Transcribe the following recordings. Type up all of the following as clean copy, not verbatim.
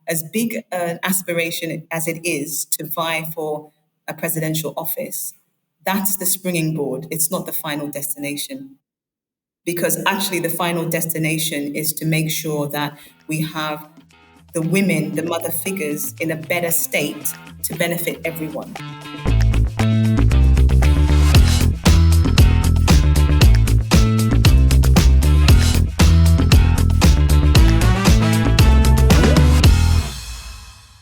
as big an aspiration as it is to vie for a presidential office, that's the springing board. It's not the final destination. Because actually the final destination is to make sure that we have the women, the mother figures, in a better state to benefit everyone.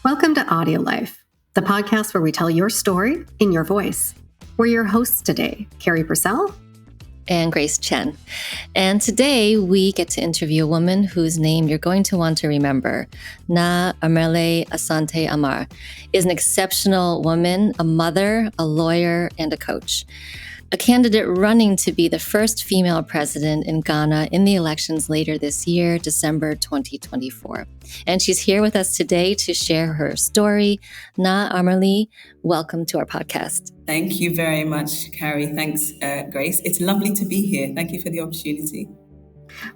Welcome to AudioLife, the podcast where we tell your story in your voice. We're your hosts today, Carrie Purcell and Grace Chen. And today we get to interview a woman whose name you're going to want to remember. Naa Amerley Asante Armar is an exceptional woman, a mother, a lawyer, and a coach. A candidate running to be the first female president in Ghana in the elections later this year, December 2024. And she's here with us today to share her story. Naa Amerley, welcome to our podcast. Thank you very much, Carrie. Thanks, Grace. It's lovely to be here. Thank you for the opportunity.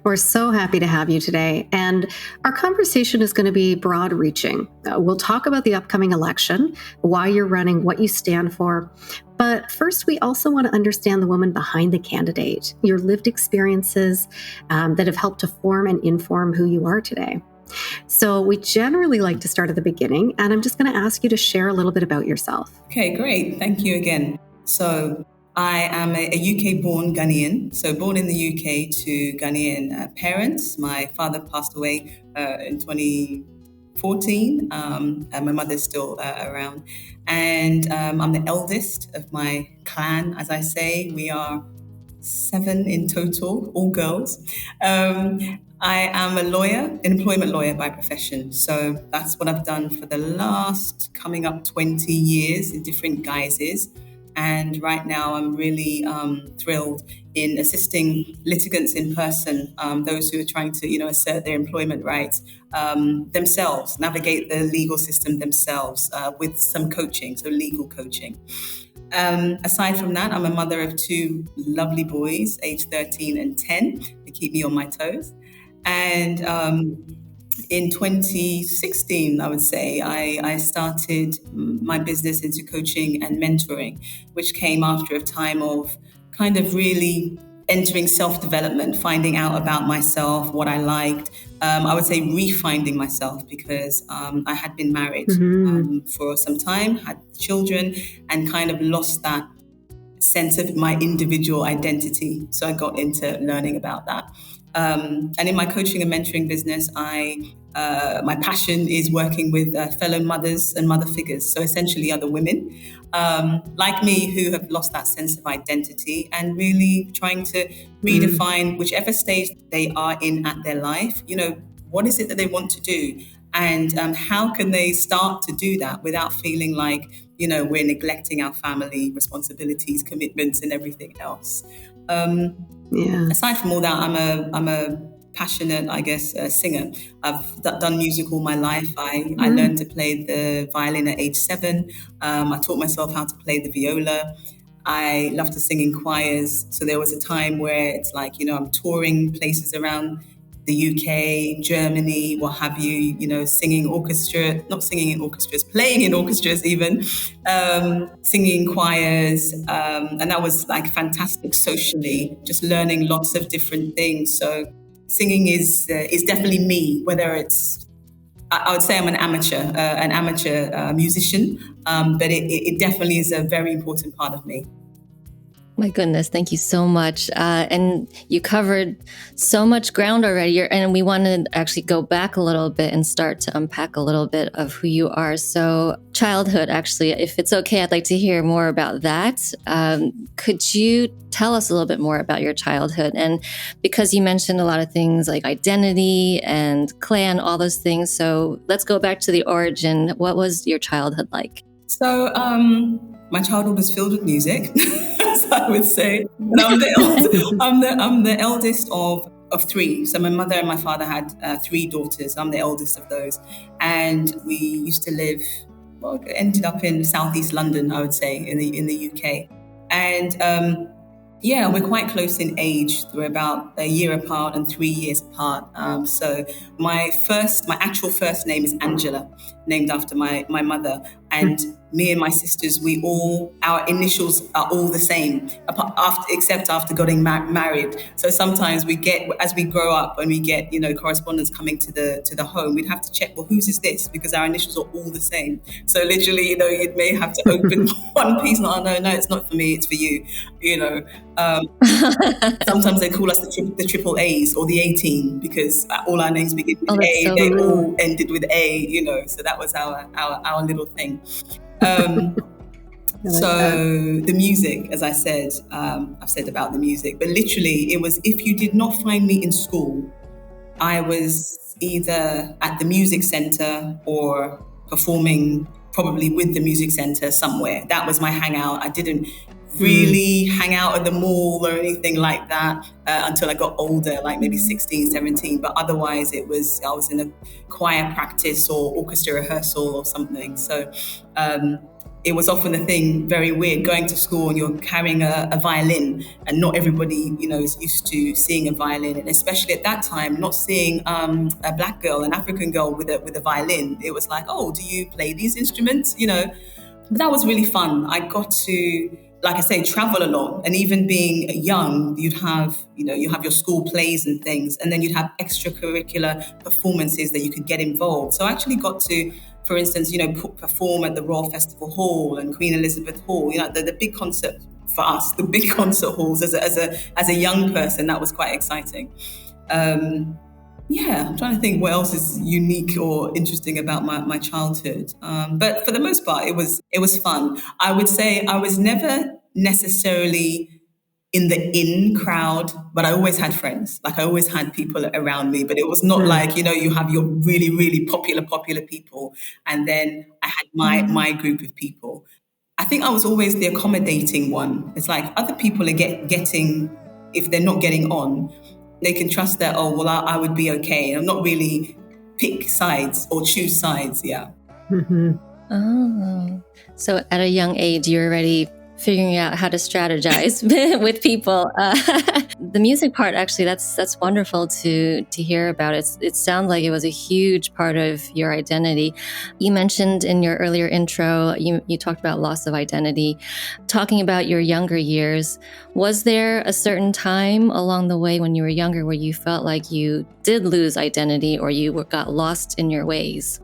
We're so happy to have you today. And our conversation is going to be broad-reaching. We'll talk about the upcoming election, why you're running, what you stand for. But first, we also want to understand the woman behind the candidate, your lived experiences that have helped to form and inform who you are today. So we generally like to start at the beginning, and I'm just going to ask you to share a little bit about yourself. Okay, great. Thank you again. So I am a UK-born Ghanaian, so born in the UK to Ghanaian parents. My father passed away in 2014, and my mother's still around. And I'm the eldest of my clan, as I say. We are 7 in total, all girls. I am a lawyer, an employment lawyer by profession. So that's what I've done for the last coming up 20 years in different guises. And right now I'm really thrilled in assisting litigants in person, those who are trying to, assert their employment rights themselves, navigate the legal system themselves with some coaching, so legal coaching. Aside from that, I'm a mother of 2 lovely boys, aged 13 and 10. They keep me on my toes. And in 2016, I would say, I started my business into coaching and mentoring, which came after a time of kind of really entering self-development, finding out about myself, what I liked. I would say refinding myself because I had been married for some time, had children, and kind of lost that sense of my individual identity. So I got into learning about that. And in my coaching and mentoring business, my passion is working with fellow mothers and mother figures. So essentially other women like me who have lost that sense of identity and really trying to redefine whichever stage they are in at their life. What is it that they want to do? And how can they start to do that without feeling like, we're neglecting our family responsibilities, commitments, and everything else. Aside from all that, I'm a passionate, singer. I've done music all my life. I learned to play the violin at age 7. I taught myself how to play the viola. I love to sing in choirs. So there was a time where it's like, I'm touring places around the UK, Germany, what have you, singing not singing in orchestras, playing in orchestras even, singing in choirs. And that was like fantastic socially, just learning lots of different things. So singing is definitely me, whether it's, I would say I'm an amateur musician, but it definitely is a very important part of me. My goodness, thank you so much. And you covered so much ground already. And we want to actually go back a little bit and start to unpack a little bit of who you are. So childhood, actually, if it's okay, I'd like to hear more about that. Could you tell us a little bit more about your childhood? And because you mentioned a lot of things like identity and clan, all those things. So let's go back to the origin. What was your childhood like? So my childhood was filled with music. I would say. And I'm the eldest of 3. So my mother and my father had 3 daughters. I'm the eldest of those. And we used to live, ended up in southeast London, I would say, in the UK. And Yeah, we're quite close in age. We're about a year apart and 3 years apart. So my actual first name is Angela, named after my mother. And me and my sisters, our initials are all the same, except after getting married. So sometimes as we grow up and we get, correspondence coming to the home, we'd have to check, well, whose is this? Because our initials are all the same. So literally, you may have to open one piece and, oh, no, it's not for me, it's for you, Sometimes they call us the triple A's or the 18 because all our names begin with A. So they cool. all ended with A, so that was our little thing. So the music, as I said, I've said about the music, but literally it was, if you did not find me in school, I was either at the music center or performing probably with the music center somewhere. That was my hangout. I didn't really hang out at the mall or anything like that until I got older, like maybe 16, 17. But otherwise I was in a choir practice or orchestra rehearsal or something. So it was often a thing, very weird, going to school and you're carrying a violin, and not everybody, is used to seeing a violin, and especially at that time, not seeing a black girl, an African girl with a violin. It was like, oh, do you play these instruments? But that was really fun. I got to, like I say, travel a lot, and even being young, you have your school plays and things, and then you'd have extracurricular performances that you could get involved. So I actually got to, for instance, perform at the Royal Festival Hall and Queen Elizabeth Hall. The big concert for us, the big concert halls as a young person, that was quite exciting. I'm trying to think what else is unique or interesting about my childhood. But for the most part, it was fun. I would say I was never necessarily in the in crowd, but I always had friends. Like I always had people around me, but it was not like, you have your really, really popular people. And then I had my group of people. I think I was always the accommodating one. It's like other people are getting, if they're not getting on, they can trust that, oh, well, I would be okay. I'm not really pick sides or choose sides. Yeah. Mm-hmm. Oh, so at a young age, you're already figuring out how to strategize with people. The music part, actually, that's wonderful to hear about. It sounds like it was a huge part of your identity. You mentioned in your earlier intro, you talked about loss of identity. Talking about your younger years, was there a certain time along the way when you were younger where you felt like you did lose identity or you got lost in your ways?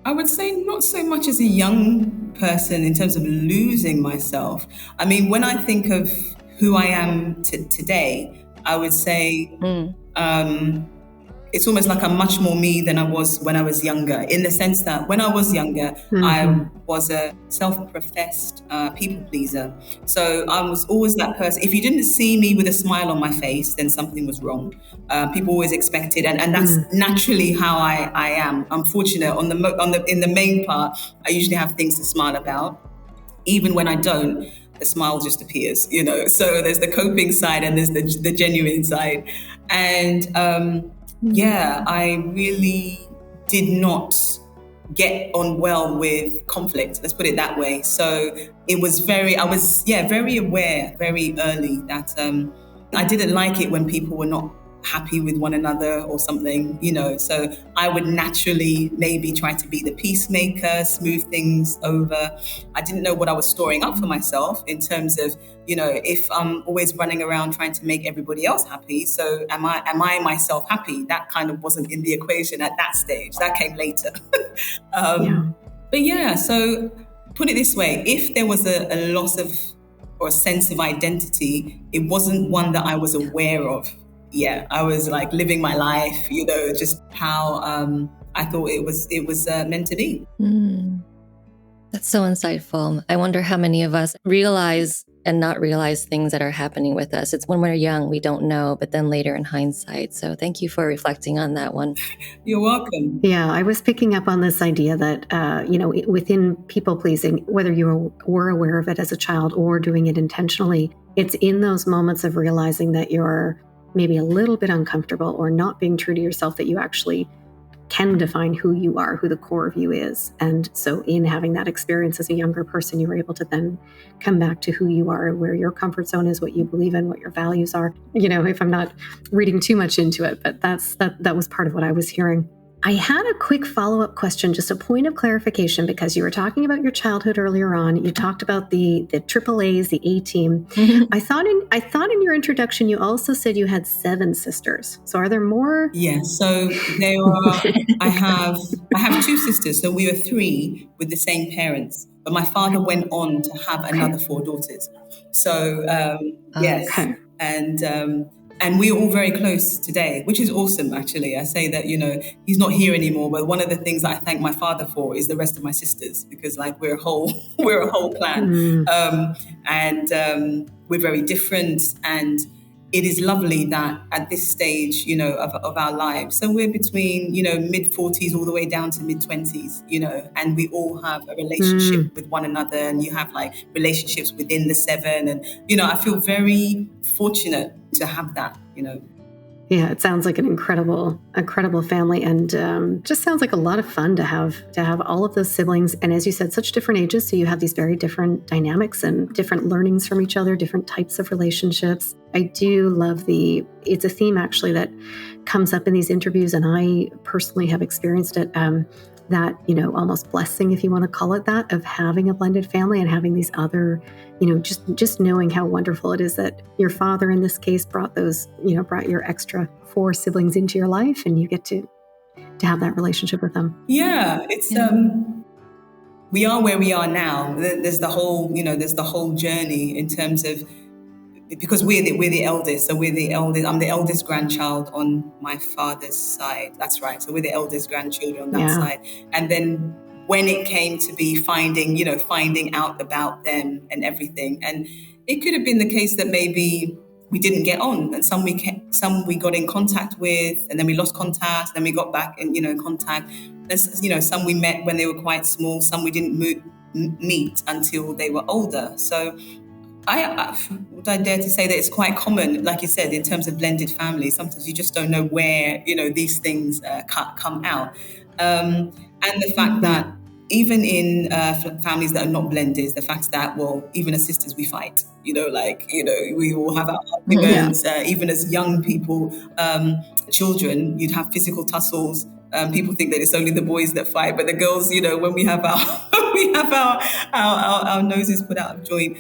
I would say not so much as a young person in terms of losing myself. I mean, when I think of who I am today, I would say it's almost like I'm much more me than I was when I was younger, in the sense that when I was younger, I was a self-professed people pleaser. So I was always that person. If you didn't see me with a smile on my face, then something was wrong. People always expected, and that's naturally how I am. I'm fortunate in the main part. I usually have things to smile about. Even when I don't, the smile just appears. So there's the coping side and there's the genuine side, and I really did not get on well with conflict. Let's put it that way. So I was very aware very early that I didn't like it when people were not happy with one another or something, so I would naturally maybe try to be the peacemaker, smooth things over. I didn't know what I was storing up for myself in terms of, if I'm always running around trying to make everybody else happy, so am I myself happy? That kind of wasn't in the equation at that stage. That came later. But so put it this way, if there was a loss of or a sense of identity, it wasn't one that I was aware of. I was like living my life, just how I thought it was meant to be. That's so insightful. I wonder how many of us realize and not realize things that are happening with us. It's when we're young, we don't know, but then later in hindsight. So thank you for reflecting on that one. You're welcome. Yeah, I was picking up on this idea that, within people pleasing, whether you were aware of it as a child or doing it intentionally, it's in those moments of realizing that you're maybe a little bit uncomfortable or not being true to yourself that you actually can define who you are, who the core of you is. And so in having that experience as a younger person, you were able to then come back to who you are, where your comfort zone is, what you believe in, what your values are. If I'm not reading too much into it, but that was part of what I was hearing. I had a quick follow-up question, just a point of clarification, because you were talking about your childhood earlier on. You talked about the AAAs, the A-team. I thought in your introduction you also said you had 7 sisters. So are there more? Yes. So there are. I have 2 sisters. So we were 3 with the same parents. But my father went on to have another 4 daughters. So yes, Okay. and we're all very close today, which is awesome, actually. I say that, he's not here anymore, but one of the things that I thank my father for is the rest of my sisters, because we're a whole clan. And we're very different. And it is lovely that at this stage, of our lives, so we're between, mid-40s all the way down to mid-20s, and we all have a relationship with one another, and you have relationships within the 7. And, I feel very fortunate to have that. Yeah, it sounds like an incredible family, and just sounds like a lot of fun to have all of those siblings. And as you said, such different ages, so you have these very different dynamics and different learnings from each other, different types of relationships. I do love it's a theme actually that comes up in these interviews, and I personally have experienced it. That, almost blessing, if you want to call it that, of having a blended family and having these other, just knowing how wonderful it is that your father, in this case, brought your extra 4 siblings into your life, and you get to have that relationship with them. Yeah, it's we are where we are now. There's the whole journey in terms of, because we're the eldest, so we're the eldest. I'm the eldest grandchild on my father's side. That's right. So we're the eldest grandchildren on that side. And then when it came to be finding out about them and everything, and it could have been the case that maybe we didn't get on, and some we got in contact with, and then we lost contact, and then we got back in contact. There's, some we met when they were quite small, some we didn't meet until they were older. So would I dare to say that it's quite common, like you said, in terms of blended families. Sometimes you just don't know where, these things come out. And the fact that even in families that are not blended, the fact that, even as sisters, we fight, we all have our arguments. Even as young people, children, you'd have physical tussles. People think that it's only the boys that fight, but the girls, when we have our noses put out of joint.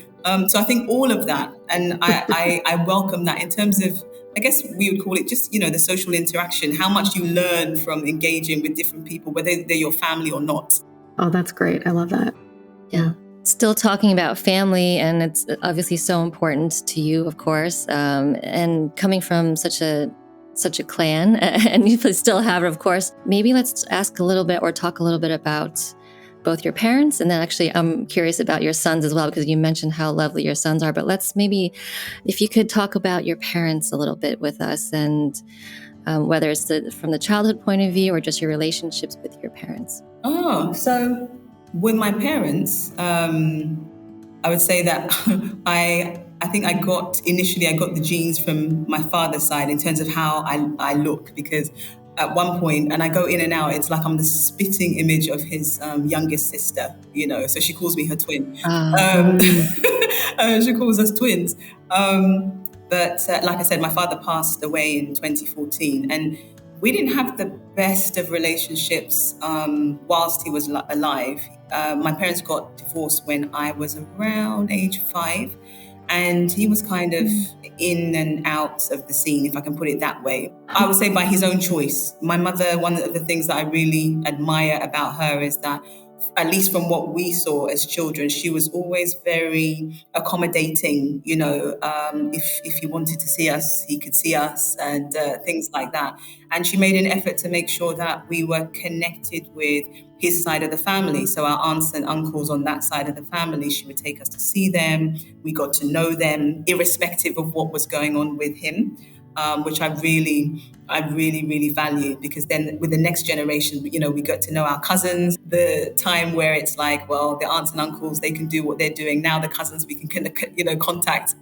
So I think all of that, and I welcome that in terms of, I guess we would call it just, the social interaction, how much you learn from engaging with different people, whether they're your family or not. Oh, that's great. I love that. Yeah. Still talking about family, and it's obviously so important to you, of course, and coming from such a clan, and you still have it, of course. Maybe let's ask a little bit or talk a little bit about both your parents, and then actually I'm curious about your sons as well, because you mentioned how lovely your sons are. But let's maybe, if you could talk about your parents a little bit with us, and whether it's from the childhood point of view or just your relationships with your parents. Oh, so with my parents, I would say that I think I got the genes from my father's side in terms of how I look, because at one point, and I go in and out, it's like I'm the spitting image of his youngest sister, so she calls me her twin. She calls us twins. But like I said, my father passed away in 2014, and we didn't have the best of relationships whilst he was alive. My parents got divorced when I was around age 5. And he was kind of in and out of the scene, if I can put it that way. I would say by his own choice. My mother, one of the things that I really admire about her is that, at least from what we saw as children, she was always very accommodating. If he wanted to see us, he could see us, and things like that. And she made an effort to make sure that we were connected with his side of the family. So our aunts and uncles on that side of the family, she would take us to see them. We got to know them, irrespective of what was going on with him, which I really value, because then with the next generation, we got to know our cousins. The time where it's like, well, the aunts and uncles, they can do what they're doing. Now the cousins, we can contact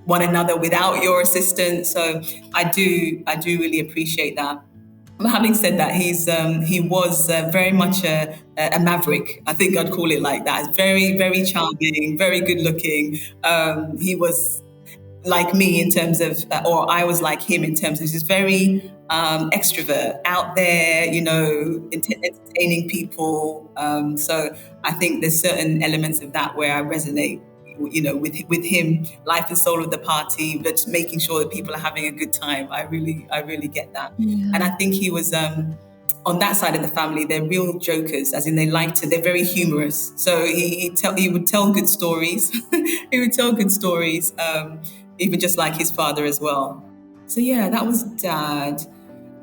one another without your assistance. So I do really appreciate that. Having said that, he was very much a maverick. I think I'd call it like that. Very, very charming, very good looking. He was like me in terms of, or I was like him in terms of, he's very extrovert, out there, entertaining people. So I think there's certain elements of that where I resonate, with him, life and soul of the party, but making sure that people are having a good time. I really get that. Yeah. And I think he was, on that side of the family, they're real jokers, as in they're very humorous. So he would tell good stories. He would tell good stories, even just like his father as well. So yeah, that was dad.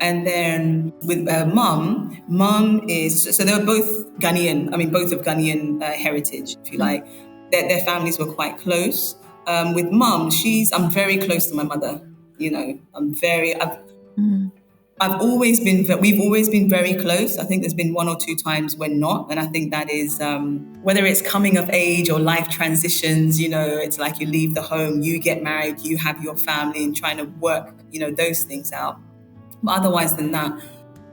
And then with mum is, so they were both Ghanaian, both of Ghanaian heritage, if you like. Their families were quite close. With mum, I'm very close to my mother. We've always been very close. I think there's been one or two times when not. And I think that is, whether it's coming of age or life transitions, it's like you leave the home, you get married, you have your family and trying to work, those things out. But otherwise than that,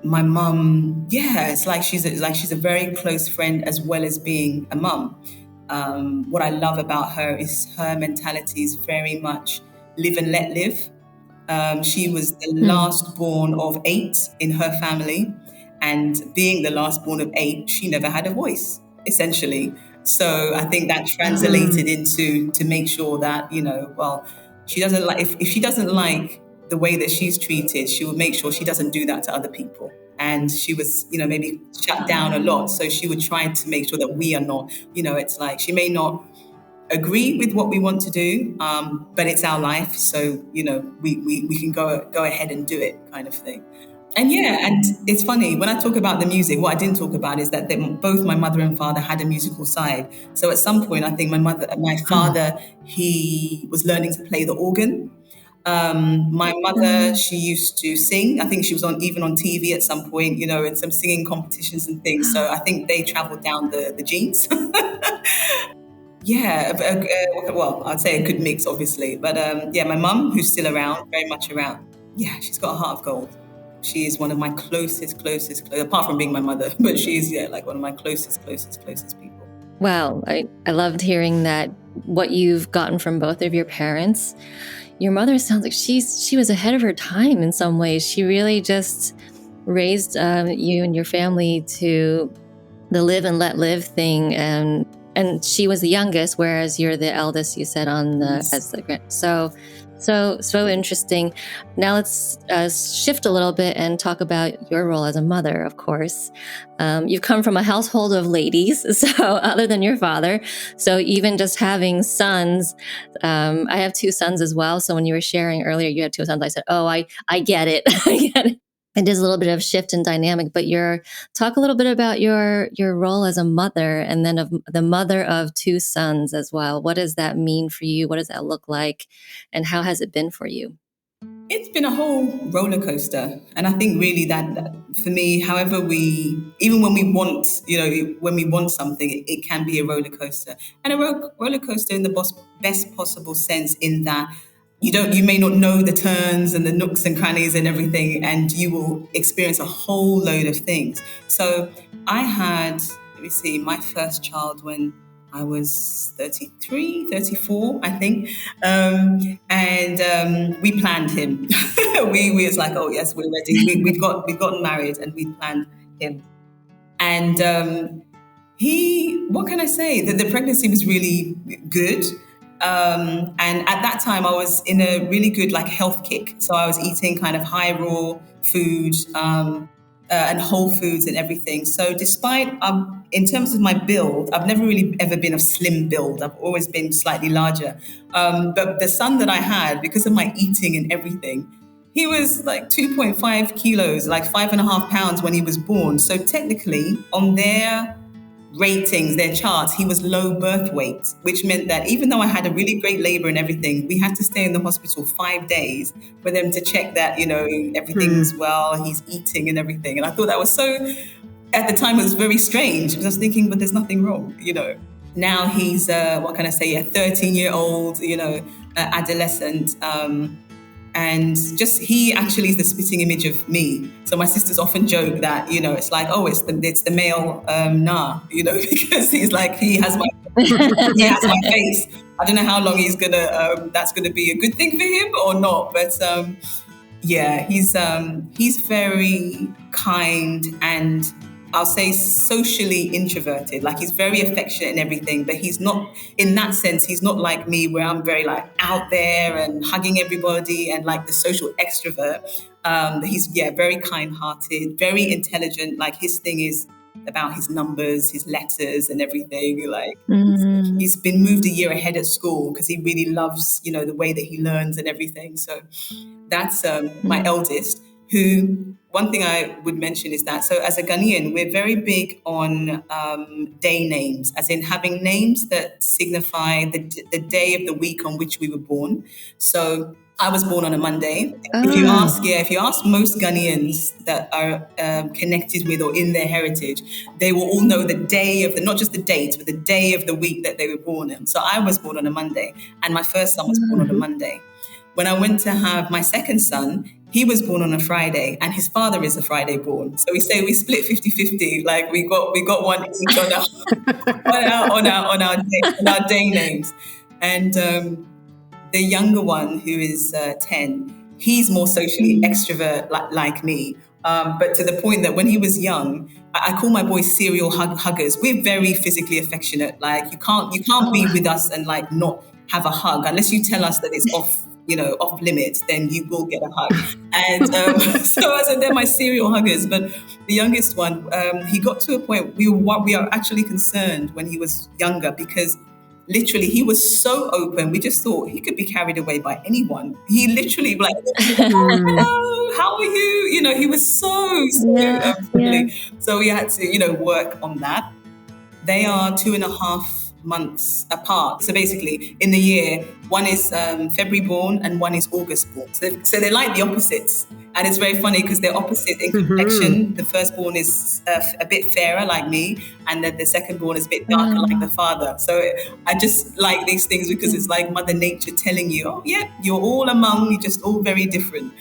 my mum, it's like she's a very close friend as well as being a mum. What I love about her is her mentality is very much live and let live. She was the last born of 8 in her family, and being the last born of 8, she never had a voice, essentially. So I think that translated into to make sure that, she doesn't like, if she doesn't like the way that she's treated, she will make sure she doesn't do that to other people. And she was, maybe shut down a lot. So she would try to make sure that we are not, it's like she may not agree with what we want to do, but it's our life. So, we can go ahead and do it, kind of thing. And and it's funny, when I talk about the music, what I didn't talk about is that both my mother and father had a musical side. So at some point, I think my father, he was learning to play the organ. My mother, she used to sing. I think she was even on TV at some point, in some singing competitions and things. So I think they traveled down the genes. Well, I'd say a good mix, obviously. But my mum, who's still around, very much around. Yeah, she's got a heart of gold. She is one of my closest, apart from being my mother, but she's, like one of my closest people. Wow, I loved hearing that, what you've gotten from both of your parents. Your mother sounds like she was ahead of her time in some ways. She really just raised you and your family to the live and let live thing, and she was the youngest, whereas you're the eldest. You said as the grand. So interesting. Now let's shift a little bit and talk about your role as a mother. Of course, you've come from a household of ladies, so other than your father. So even just having sons, I have 2 sons as well. So when you were sharing earlier, you had 2 sons. I said, "Oh, I get it." I get it. And there's a little bit of shift in dynamic, but talk a little bit about your role as a mother, and then of the mother of 2 sons as well. What does that mean for you? What does that look like? And how has it been for you? It's been a whole roller coaster. And I think really that for me, however even when we want, when we want something, it can be a roller coaster. And a roller coaster in the best possible sense, in that you may not know the turns and the nooks and crannies and everything, and you will experience a whole load of things. So I had, my first child when I was 33, 34, I think. And we planned him. we was like, oh yes, we're ready. We'd gotten married and we planned him. And what can I say? The pregnancy was really good. And at that time I was in a really good health kick. So I was eating kind of high raw food, and whole foods and everything. So despite, in terms of my build, I've never really ever been a slim build. I've always been slightly larger. But the son that I had, because of my eating and everything, he was 2.5 kilos, 5.5 pounds when he was born. So technically on their ratings, their charts, he was low birth weight, which meant that even though I had a really great labor and everything, we had to stay in the hospital 5 days for them to check that, everything's well, he's eating and everything. And I thought that was so, at the time, it was very strange, because I was thinking, but there's nothing wrong, Now he's, a 13-year-old, adolescent. And just he actually is the spitting image of me. So my sisters often joke that, it's like, oh, it's the male Naa, because he's like, he has my face. I don't know how long that's gonna be a good thing for him or not, but he's very kind, and I'll say socially introverted. Like, he's very affectionate and everything, but he's not, in that sense, he's not like me, where I'm very like out there and hugging everybody and like the social extrovert. He's very kind-hearted, very intelligent. Like, his thing is about his numbers, his letters and everything. Like, he's been moved a year ahead at school because he really loves, the way that he learns and everything. So that's my eldest, who, one thing I would mention is that, so as a Ghanaian, we're very big on day names, as in having names that signify the day of the week on which we were born. So I was born on a Monday. If you ask most Ghanaians that are connected with or in their heritage, they will all know the day of not just the date, but the day of the week that they were born in. So I was born on a Monday, and my first son was born on a Monday. When I went to have my second son, he was born on a Friday, and his father is a Friday born. So we split 50-50. Like, we got one each on our day names. And the younger one, who is 10, he's more socially extrovert like me. But to the point that when he was young, I call my boys serial huggers. We're very physically affectionate. Like, you can't be with us and like not have a hug unless you tell us that it's off limits. Then you will get a hug. And so they're my serial huggers. But the youngest one, he got to a point we are actually concerned when he was younger, because literally he was so open. We just thought he could be carried away by anyone. He literally like, hello, how are you? He was so friendly. So we had to, work on that. They are 2.5 months apart. So basically, in the year, one is February born and one is August born. So they're like the opposites. And it's very funny because they're opposite in complexion. The firstborn is a bit fairer like me, and then the secondborn is a bit darker like the father. So I just like these things because it's like Mother Nature telling you, oh yeah, you're just all very different,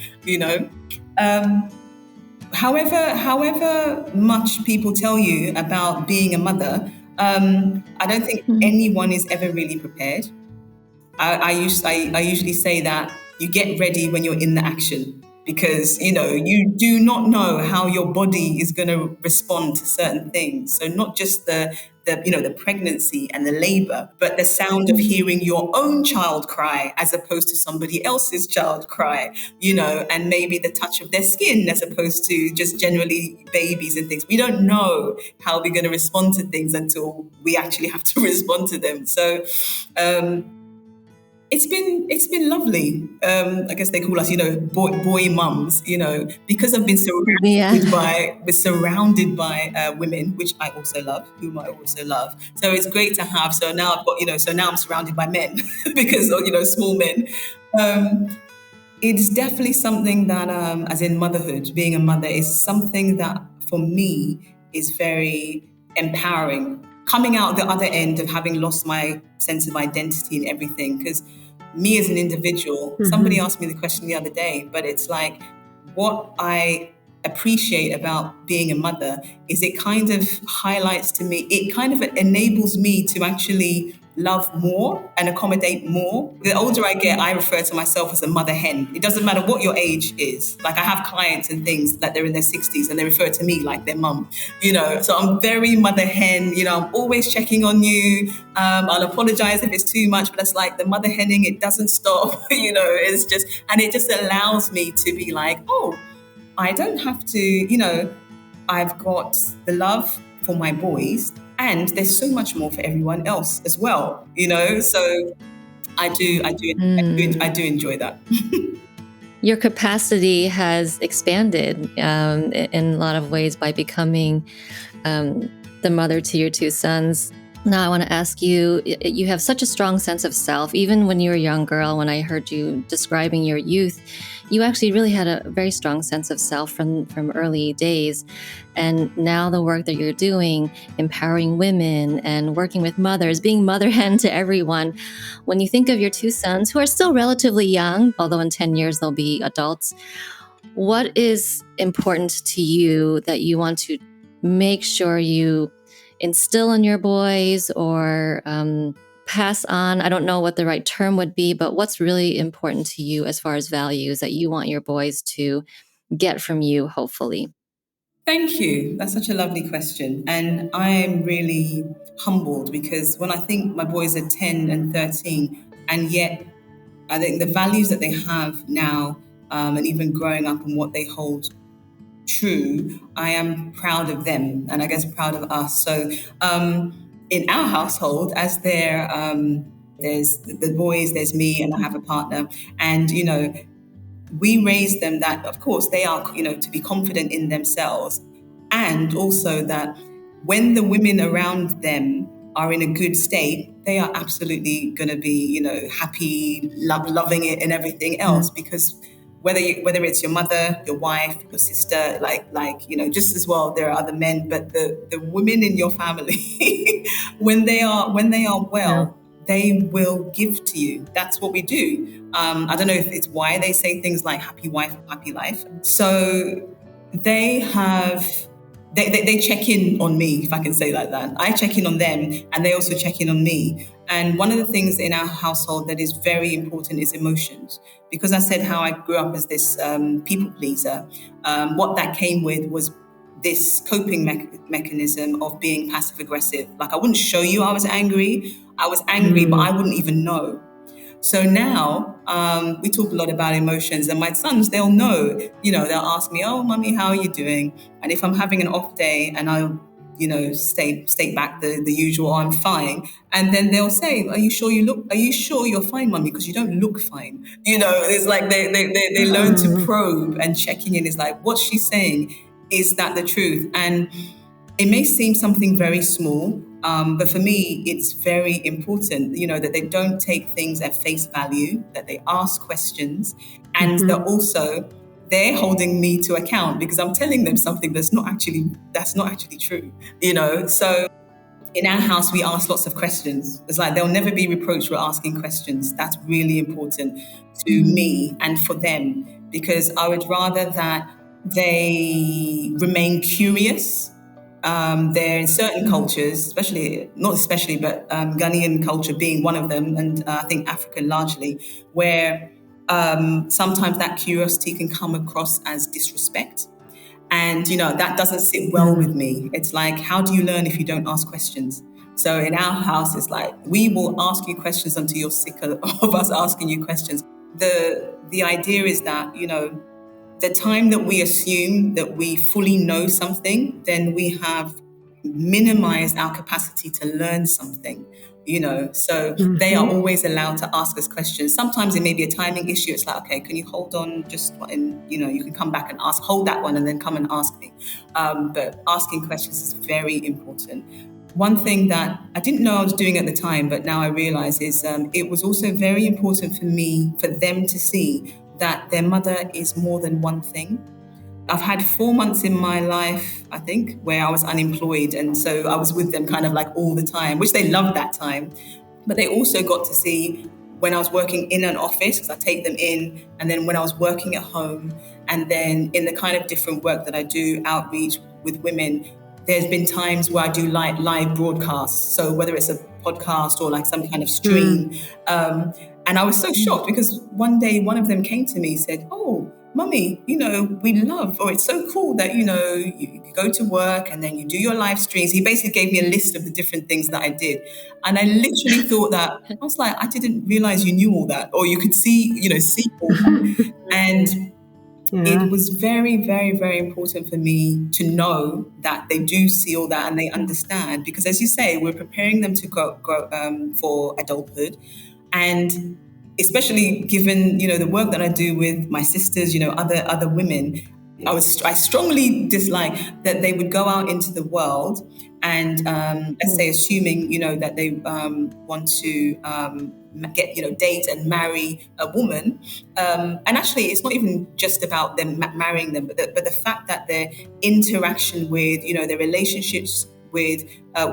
However much people tell you about being a mother, I don't think anyone is ever really prepared. I usually say that you get ready when you're in the action, because you do not know how your body is going to respond to certain things. So not just the pregnancy and the labor, but the sound of hearing your own child cry as opposed to somebody else's child cry, and maybe the touch of their skin as opposed to just generally babies and things. We don't know how we're going to respond to things until we actually have to respond to them. So it's been lovely. I guess they call us, boy mums, because I've been surrounded by women, which I also love, whom I also love. So it's great to have. So now I've got, so now I'm surrounded by men because of, small men. It's definitely something that, as in motherhood, being a mother is something that for me is very empowering. Coming out the other end of having lost my sense of identity and everything, because me as an individual, somebody asked me the question the other day, but it's like, what I appreciate about being a mother is it kind of highlights to me, it kind of enables me to actually love more and accommodate more. The older I get, I refer to myself as a mother hen. It doesn't matter what your age is. Like, I have clients and things that they're in their 60s and they refer to me like their mum, so I'm very mother hen, I'm always checking on you. I'll apologize if it's too much, but it's like the mother henning, it doesn't stop, it's just, and it just allows me to be like, oh, I don't have to, I've got the love for my boys, and there's so much more for everyone else as well, So I do enjoy that. Your capacity has expanded in a lot of ways by becoming the mother to your two sons. Now I want to ask you, you have such a strong sense of self. Even when you were a young girl, when I heard you describing your youth, you actually really had a very strong sense of self from early days. And now the work that you're doing, empowering women and working with mothers, being mother hen to everyone. When you think of your two sons, who are still relatively young, although in 10 years they'll be adults, what is important to you that you want to make sure you instill in your boys or pass on? I don't know what the right term would be, but what's really important to you as far as values that you want your boys to get from you, hopefully? Thank you. That's such a lovely question. And I am really humbled because when I think my boys are 10 and 13, and yet I think the values that they have now, and even growing up and what they hold true, I am proud of them and I guess proud of us. So in our household, as there's the boys, there's me, and I have a partner. And, we raise them that, of course, they are, to be confident in themselves. And also that when the women around them are in a good state, they are absolutely going to be, happy, loving it and everything else. Because whether it's your mother, your wife, your sister, just as well, there are other men, but the women in your family, when they are well, they will give to you. That's what we do. I don't know if it's why they say things like happy wife, happy life. So they check in on me, if I can say like that. I check in on them and they also check in on me. And one of the things in our household that is very important is emotions. Because I said how I grew up as this people pleaser, what that came with was this coping mechanism of being passive aggressive. Like I wouldn't show you I was angry. I was angry, but I wouldn't even know. So now we talk a lot about emotions, and my sons, they'll know, they'll ask me, "Oh, mommy, how are you doing?" And if I'm having an off day and I'll, state back the usual, "I'm fine." And then they'll say, are you sure you're fine, mommy? Because you don't look fine. It's like they learn to probe, and checking in is like, what's she saying? Is that the truth? And it may seem something very small, but for me, it's very important, that they don't take things at face value, that they ask questions, and that they're holding me to account because I'm telling them something that's not actually true, So in our house, we ask lots of questions. It's like they'll never be reproached for asking questions. That's really important to me and for them, because I would rather that they remain curious. There in certain cultures, but Ghanaian culture being one of them, and I think African largely, where sometimes that curiosity can come across as disrespect. And, that doesn't sit well with me. It's like, how do you learn if you don't ask questions? So in our house, it's like, we will ask you questions until you're sick of us asking you questions. The idea is that, the time that we assume that we fully know something, then we have minimized our capacity to learn something, So they are always allowed to ask us questions. Sometimes it may be a timing issue. It's like, okay, can you hold on you can come back and hold that one and then come and ask me. But asking questions is very important. One thing that I didn't know I was doing at the time, but now I realize is it was also very important for them to see that their mother is more than one thing. I've had 4 months in my life, I think, where I was unemployed. And so I was with them kind of like all the time, which they loved that time. But they also got to see when I was working in an office, because I take them in, and then when I was working at home, and then in the kind of different work that I do, outreach with women, there's been times where I do live broadcasts. So whether it's a podcast or like some kind of stream. And I was so shocked because one day one of them came to me and said, "Oh, Mummy, we love, or it's so cool that, you go to work and then you do your live streams." He basically gave me a list of the different things that I did. And I literally thought that, I was like, I didn't realize you knew all that, or you could see all that. And it was very, very, very important for me to know that they do see all that and they understand. Because as you say, we're preparing them to grow for adulthood. And especially given, the work that I do with my sisters, other women, I strongly dislike that they would go out into the world and let's say assuming that they want to get date and marry a woman, and actually it's not even just about them marrying them, but the fact that their interaction with their relationships with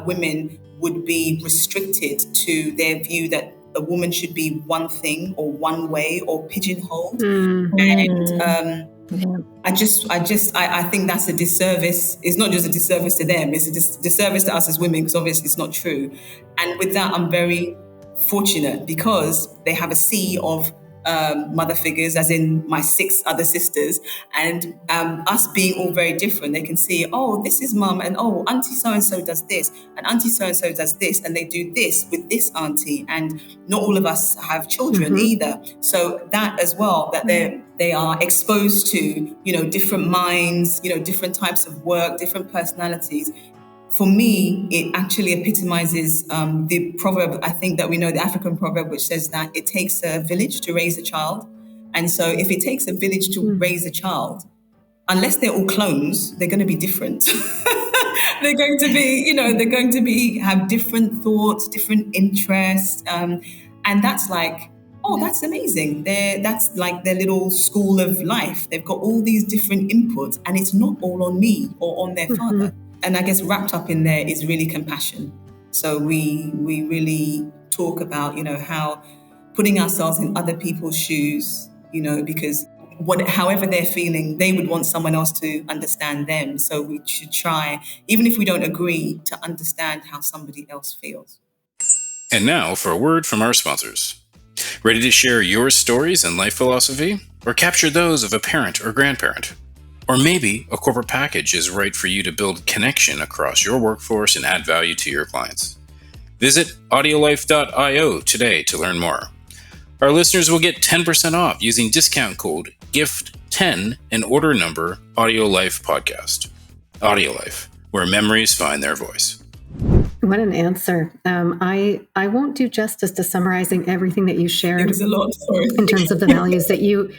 women would be restricted to their view that a woman should be one thing or one way or pigeonholed. And I think that's a disservice. It's not just a disservice to them, it's a disservice to us as women, because obviously it's not true. And with that, I'm very fortunate because they have a sea of mother figures, as in my 6 other sisters, and us being all very different. They can see, oh, this is mum, and oh, auntie so-and-so does this, and auntie so-and-so does this, and they do this with this auntie, and not all of us have children either. So that as well, that they are exposed to, different minds, different types of work, different personalities. For me, it actually epitomizes the proverb, I think that we know, the African proverb, which says that it takes a village to raise a child. And so if it takes a village to raise a child, unless they're all clones, they're going to be different. They're going to be, have different thoughts, different interests. And that's like, oh, that's amazing. That's like their little school of life. They've got all these different inputs, and it's not all on me or on their father. And I guess wrapped up in there is really compassion. So we really talk about, how putting ourselves in other people's shoes, because however they're feeling, they would want someone else to understand them. So we should try, even if we don't agree, to understand how somebody else feels. And now for a word from our sponsors. Ready to share your stories and life philosophy, or capture those of a parent or grandparent? Or maybe a corporate package is right for you to build connection across your workforce and add value to your clients. Visit audiolife.io today to learn more. Our listeners will get 10% off using discount code GIFT10 and order number AudioLife Podcast. AudioLife, where memories find their voice. What an answer. I won't do justice to summarizing everything that you shared. There's a lot, sorry. In terms of the values that you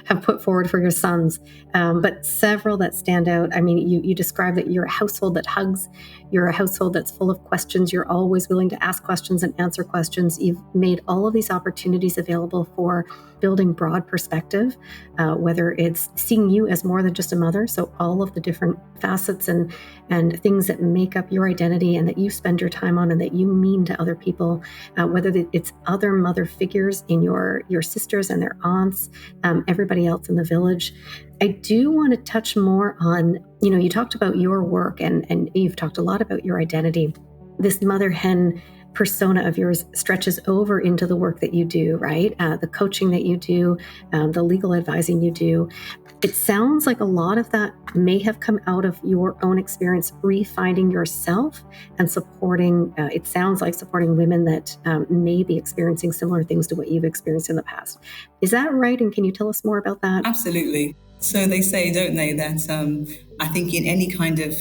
have put forward for your sons, but several that stand out. I mean, you describe that you're a household that hugs. You're a household that's full of questions. You're always willing to ask questions and answer questions. You've made all of these opportunities available for building broad perspective, whether it's seeing you as more than just a mother. So all of the different facets and things that make up your identity and that you spend your time on and that you mean to other people, whether it's other mother figures in your sisters and their aunts, everybody else in the village. I do want to touch more on, you talked about your work and you've talked a lot about your identity. This mother hen persona of yours stretches over into the work that you do, right? The coaching that you do, the legal advising you do. It sounds like a lot of that may have come out of your own experience refinding yourself and supporting, it sounds like supporting women that may be experiencing similar things to what you've experienced in the past. Is that right? And can you tell us more about that? Absolutely. So they say, don't they, that I think in any kind of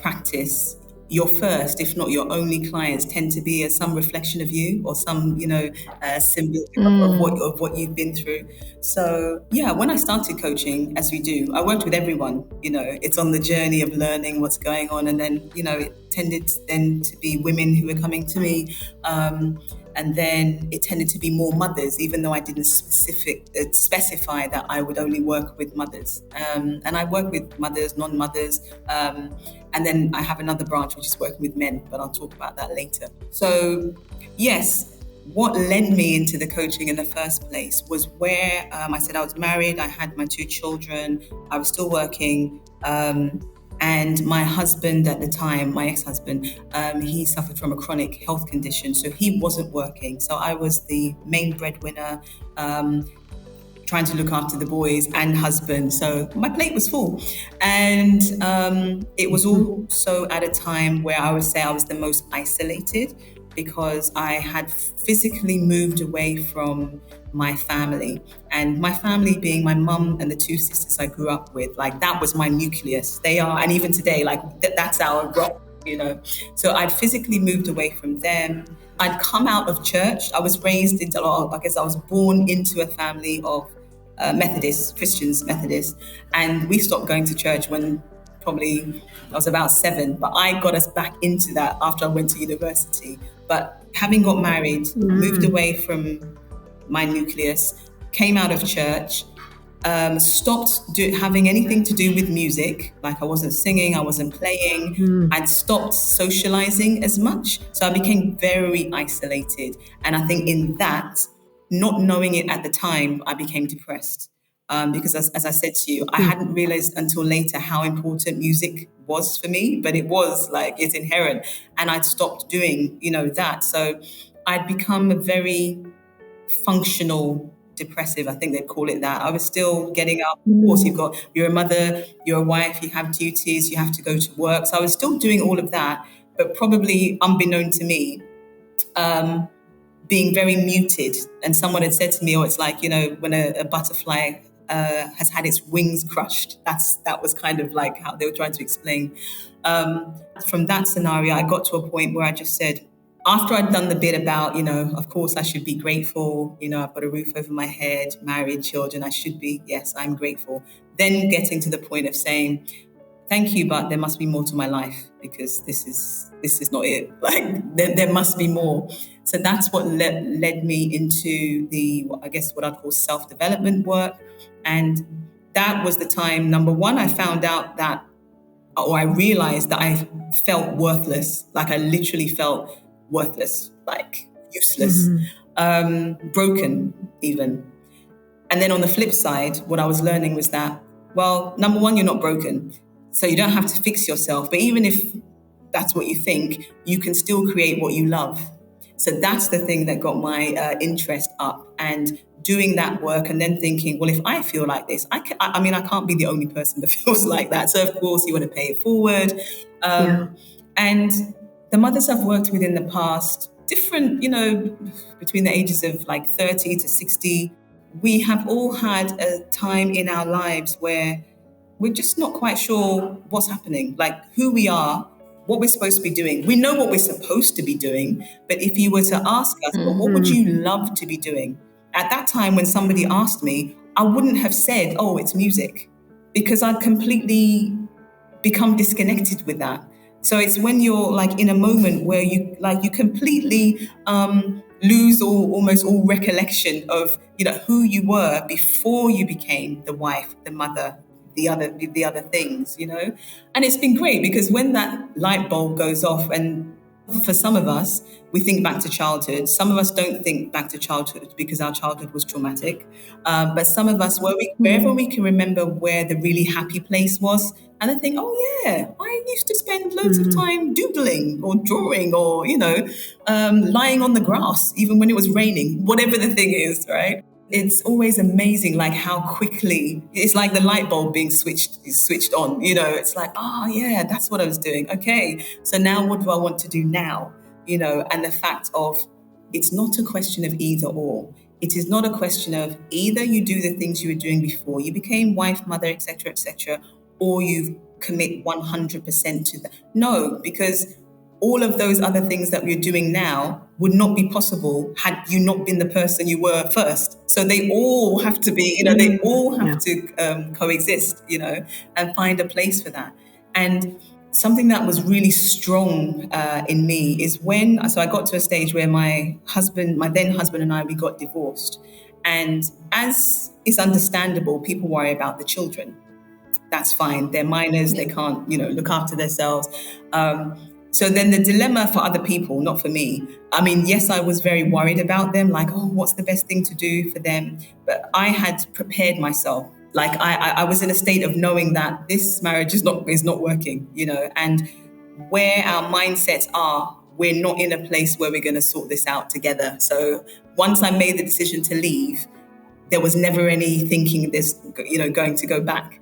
practice, your first, if not your only clients tend to be some reflection of you or some, symbol of what you've been through. So yeah, when I started coaching, as we do, I worked with everyone, it's on the journey of learning what's going on. And then, it tended then to be women who were coming to me. And then it tended to be more mothers, even though I didn't specify that I would only work with mothers. And I work with mothers, non-mothers. And then I have another branch, which is working with men, but I'll talk about that later. So yes, what led me into the coaching in the first place was where I said I was married, I had my 2 children, I was still working. And my husband at the time, my ex-husband, he suffered from a chronic health condition, so he wasn't working. So I was the main breadwinner, trying to look after the boys and husband. So my plate was full. And it was also at a time where I would say I was the most isolated because I had physically moved away from my family. And my family being my mum and the 2 sisters I grew up with, like that was my nucleus. They are, and even today, like that's our rock, So I'd physically moved away from them. I'd come out of church. I was raised into, I guess I was born into a family of Methodists, and we stopped going to church when probably I was about 7. But I got us back into that after I went to university. But having got married, moved away from my nucleus, came out of church, stopped having anything to do with music. Like I wasn't singing, I wasn't playing. I'd stopped socializing as much. So I became very isolated. And I think in that, not knowing it at the time, I became depressed. Because as I said to you, I hadn't realized until later how important music was for me, but it was like, it's inherent. And I'd stopped doing, that. So I'd become a very functional depressive, I think they'd call it that. I was still getting up. Of course, you're a mother, you're a wife, you have duties, you have to go to work. So I was still doing all of that, but probably unbeknown to me, being very muted. And someone had said to me, it's like, when a butterfly has had its wings crushed. That was kind of like how they were trying to explain. From that scenario, I got to a point where I just said, after I'd done the bit about, of course I should be grateful, I've got a roof over my head, married, children, I should be, yes, I'm grateful. Then getting to the point of saying, thank you, but there must be more to my life because this is not it. Like there must be more. So that's what led me into what I'd call self-development work. And that was the time, number one, I found out I realized that I felt worthless. Like I literally felt worthless, like useless, broken even. And then on the flip side, what I was learning was that, well, number one, you're not broken. So you don't have to fix yourself. But even if that's what you think, you can still create what you love. So that's the thing that got my interest up, and doing that work and then thinking, well, if I feel like this, I can't be the only person that feels like that. So of course you want to pay it forward. And the mothers I've worked with in the past, different, between the ages of like 30 to 60, we have all had a time in our lives where we're just not quite sure what's happening, like who we are, what we're supposed to be doing. We know what we're supposed to be doing, but if you were to ask us, well, what would you love to be doing? At that time, when somebody asked me, I wouldn't have said, oh, it's music, because I'd completely become disconnected with that. So it's when you're like in a moment where you completely lose almost all recollection of who you were before you became the wife, the mother, the other things, And it's been great because when that light bulb goes off, and for some of us, we think back to childhood. Some of us don't think back to childhood because our childhood was traumatic. But some of us, wherever we can remember where the really happy place was, and I think, oh yeah, I used to spend loads of time doodling or drawing or, lying on the grass, even when it was raining, whatever the thing is, right? It's always amazing, like how quickly it's like the light bulb being switched on. It's like, oh yeah, that's what I was doing. Okay, so now what do I want to do now? And the fact of it's not a question of either or. It is not a question of either you do the things you were doing before you became wife, mother, etc., or you commit 100% to that. No, because all of those other things that we're doing now would not be possible had you not been the person you were first. So they all have to be, they all have to coexist, and find a place for that. And something that was really strong in me is so I got to a stage where my then husband and I, we got divorced. And as is understandable, people worry about the children. That's fine. They're minors. They can't, look after themselves. So then the dilemma for other people, not for me. I mean, yes, I was very worried about them, like, oh, what's the best thing to do for them? But I had prepared myself. Like I was in a state of knowing that this marriage is not working, and where our mindsets are, we're not in a place where we're going to sort this out together. So once I made the decision to leave, there was never any thinking this, going to go back.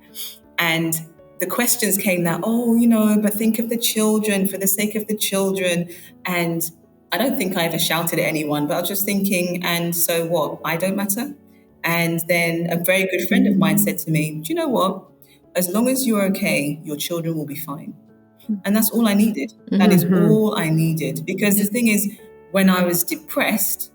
And the questions came that, but think of the children, for the sake of the children. And I don't think I ever shouted at anyone, but I was just thinking, and so what? I don't matter? And then a very good friend of mine said to me, do you know what? As long as you're okay, your children will be fine. And that's all I needed. That is all I needed. Because the thing is, when I was depressed,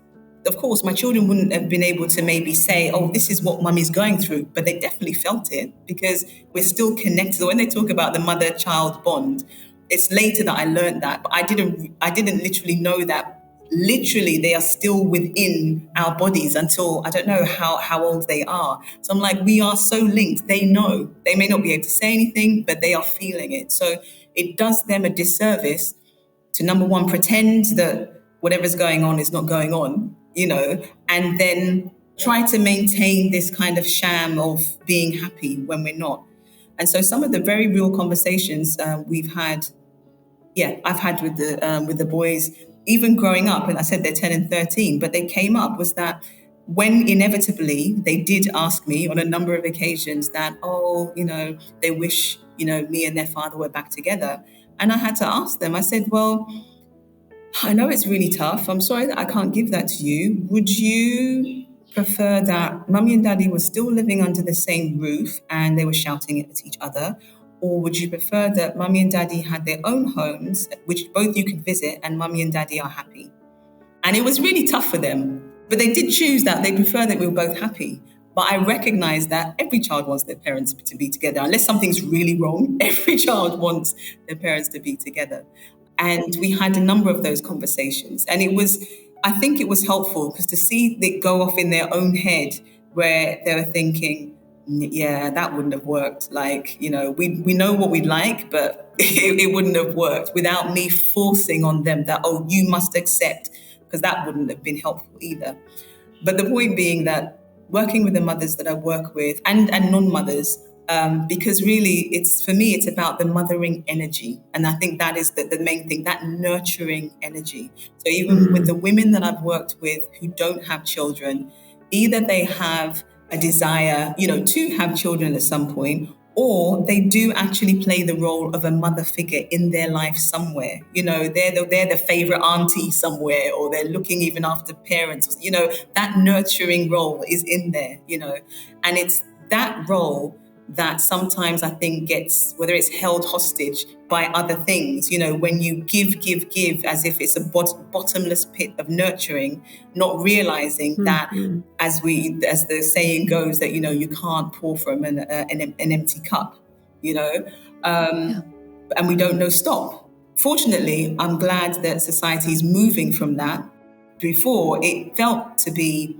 of course, my children wouldn't have been able to maybe say, oh, this is what mummy's going through, but they definitely felt it because we're still connected. So when they talk about the mother-child bond, it's later that I learned that, but I didn't literally know that. Literally, they are still within our bodies until I don't know how old they are. So I'm like, we are so linked. They know. They may not be able to say anything, but they are feeling it. So it does them a disservice to, number one, pretend that whatever's going on is not going on, and then try to maintain this kind of sham of being happy when we're not. And so some of the very real conversations we've had, I've had with the boys, even growing up, and I said they're 10 and 13, but they came up, was that when inevitably they did ask me on a number of occasions that, they wish, me and their father were back together. And I had to ask them, I said, well, I know it's really tough. I'm sorry that I can't give that to you. Would you prefer that mummy and daddy were still living under the same roof and they were shouting at each other? Or would you prefer that mummy and daddy had their own homes, which both you could visit, and mummy and daddy are happy? And it was really tough for them. But they did choose that. They prefer that we were both happy. But I recognize that every child wants their parents to be together. Unless something's really wrong, every child wants their parents to be together. And we had a number of those conversations. And I think it was helpful because to see it go off in their own head where they were thinking, yeah, that wouldn't have worked. Like, we know what we'd like, but it wouldn't have worked without me forcing on them that, oh, you must accept, because that wouldn't have been helpful either. But the point being that working with the mothers that I work with and non-mothers, because really for me, it's about the mothering energy. And I think that is the main thing, that nurturing energy. So even with the women that I've worked with who don't have children, either they have a desire, to have children at some point, or they do actually play the role of a mother figure in their life somewhere. They're the favorite auntie somewhere, or they're looking even after parents. That nurturing role is in there, and it's that role that sometimes I think gets, whether it's held hostage by other things, when you give as if it's a bottomless pit of nurturing, not realizing that as the saying goes, that, you can't pour from an empty cup, and we don't know stop. Fortunately, I'm glad that society is moving from that. Before, it felt to be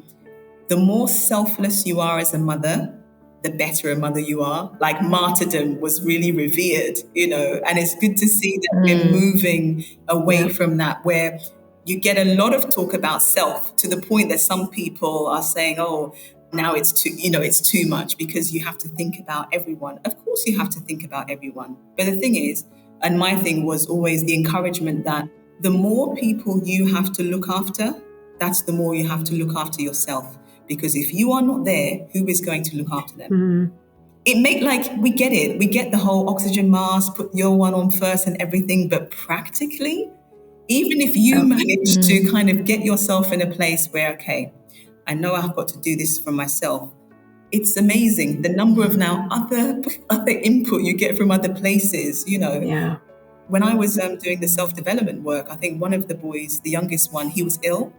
the more selfless you are as a mother, the better a mother you are. Like martyrdom was really revered, and it's good to see that we're moving away from that, where you get a lot of talk about self, to the point that some people are saying, oh, now it's too much because you have to think about everyone. Of course you have to think about everyone. But the thing is, and my thing was always the encouragement that the more people you have to look after, that's the more you have to look after yourself. Because if you are not there, who is going to look after them? We get it. We get the whole oxygen mask, put your one on first and everything. But practically, even if you manage to kind of get yourself in a place where, okay, I know I've got to do this for myself. It's amazing the number of now other input you get from other places, Yeah. When I was doing the self-development work, I think one of the boys, the youngest one, he was ill.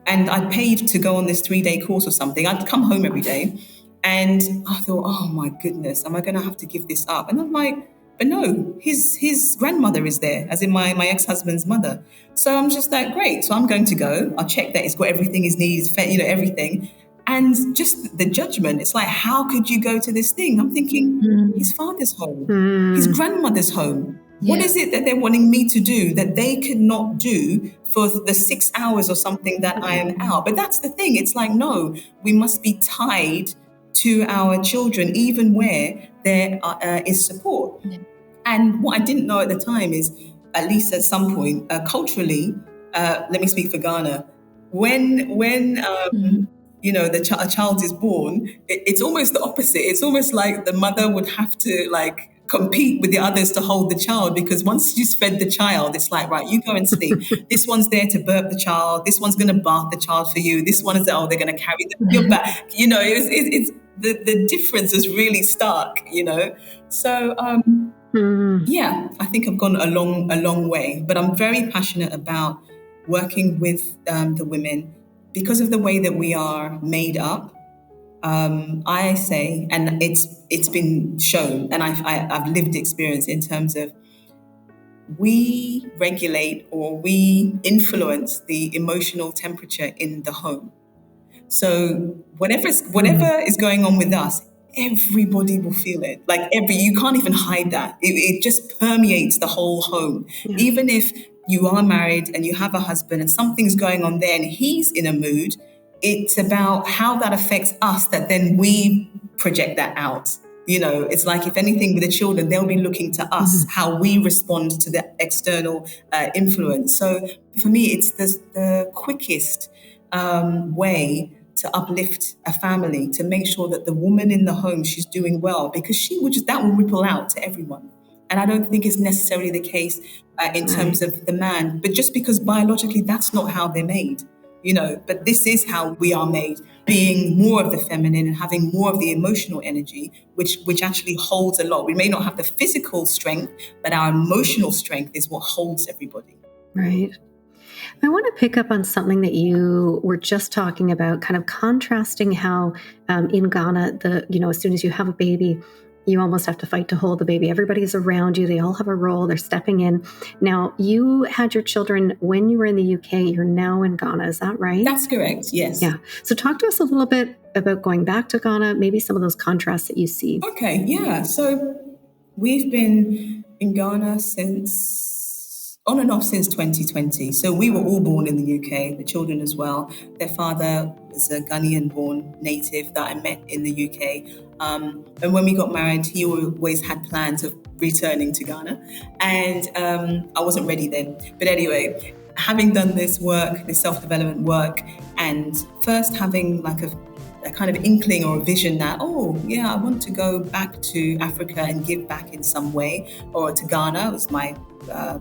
And I'd paid to go on this 3-day course or something. I'd come home every day. And I thought, oh my goodness, am I going to have to give this up? And I'm like, but no, his grandmother is there, as in my ex-husband's mother. So I'm just like, great. So I'm going to go. I'll check that he's got everything he needs, everything. And just the judgment, it's like, how could you go to this thing? I'm thinking, his father's home, his grandmother's home. Yeah. What is it that they're wanting me to do that they could not do for the 6 hours or something that I am out? But that's the thing. It's like, no, we must be tied to our children, even where there is support. Yeah. And what I didn't know at the time is, at least at some point, culturally, let me speak for Ghana, when a child is born, it's almost the opposite. It's almost like the mother would have to compete with the others to hold the child, because once you've fed the child, it's like, right, you go and sleep. This one's there to burp the child. This one's going to bath the child for you. This one is, they're going to carry your back. It's the difference is really stark, So, I think I've gone a long way, but I'm very passionate about working with the women, because of the way that we are made up, I say, and it's been shown, and I've lived experience in terms of we regulate or we influence the emotional temperature in the home. So whatever is going on with us, everybody will feel it. Like you can't even hide that. It just permeates the whole home. Yeah. Even if you are married and you have a husband and something's going on there and he's in a mood, it's about how that affects us that then we project that out. It's like if anything with the children, they'll be looking to us, how we respond to the external influence. So for me, it's the quickest way to uplift a family, to make sure that the woman in the home, she's doing well, because that will ripple out to everyone. And I don't think it's necessarily the case in terms of the man, but just because biologically that's not how they're made, but this is how we are made, being more of the feminine and having more of the emotional energy, which actually holds a lot. We may not have the physical strength, but our emotional strength is what holds everybody. Right. I want to pick up on something that you were just talking about, kind of contrasting how in Ghana, as soon as you have a baby, you almost have to fight to hold the baby. Everybody's around you. They all have a role. They're stepping in. Now, you had your children when you were in the UK. You're now in Ghana. Is that right? That's correct. Yes. Yeah. So talk to us a little bit about going back to Ghana, maybe some of those contrasts that you see. Okay. Yeah. So we've been in Ghana on and off since 2020. So we were all born in the UK, the children as well. Their father was a Ghanaian-born native that I met in the UK. And when we got married, he always had plans of returning to Ghana. And I wasn't ready then. But anyway, having done this work, this self-development work, and first having like a kind of inkling or a vision that, I want to go back to Africa and give back in some way, or to Ghana. It was my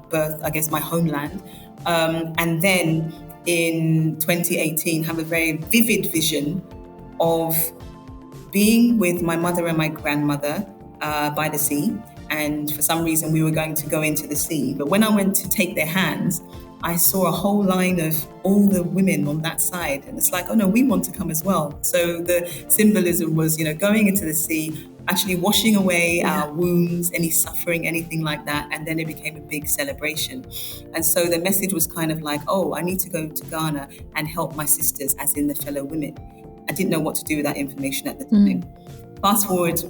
birth, I guess, my homeland. And then in 2018, have a very vivid vision of being with my mother and my grandmother by the sea. And for some reason, we were going to go into the sea. But when I went to take their hands, I saw a whole line of all the women on that side. And it's like, oh no, we want to come as well. So the symbolism was, going into the sea, actually washing away our wounds, any suffering, anything like that. And then it became a big celebration. And so the message was kind of like, I need to go to Ghana and help my sisters, as in the fellow women. I didn't know what to do with that information at the time. Fast forward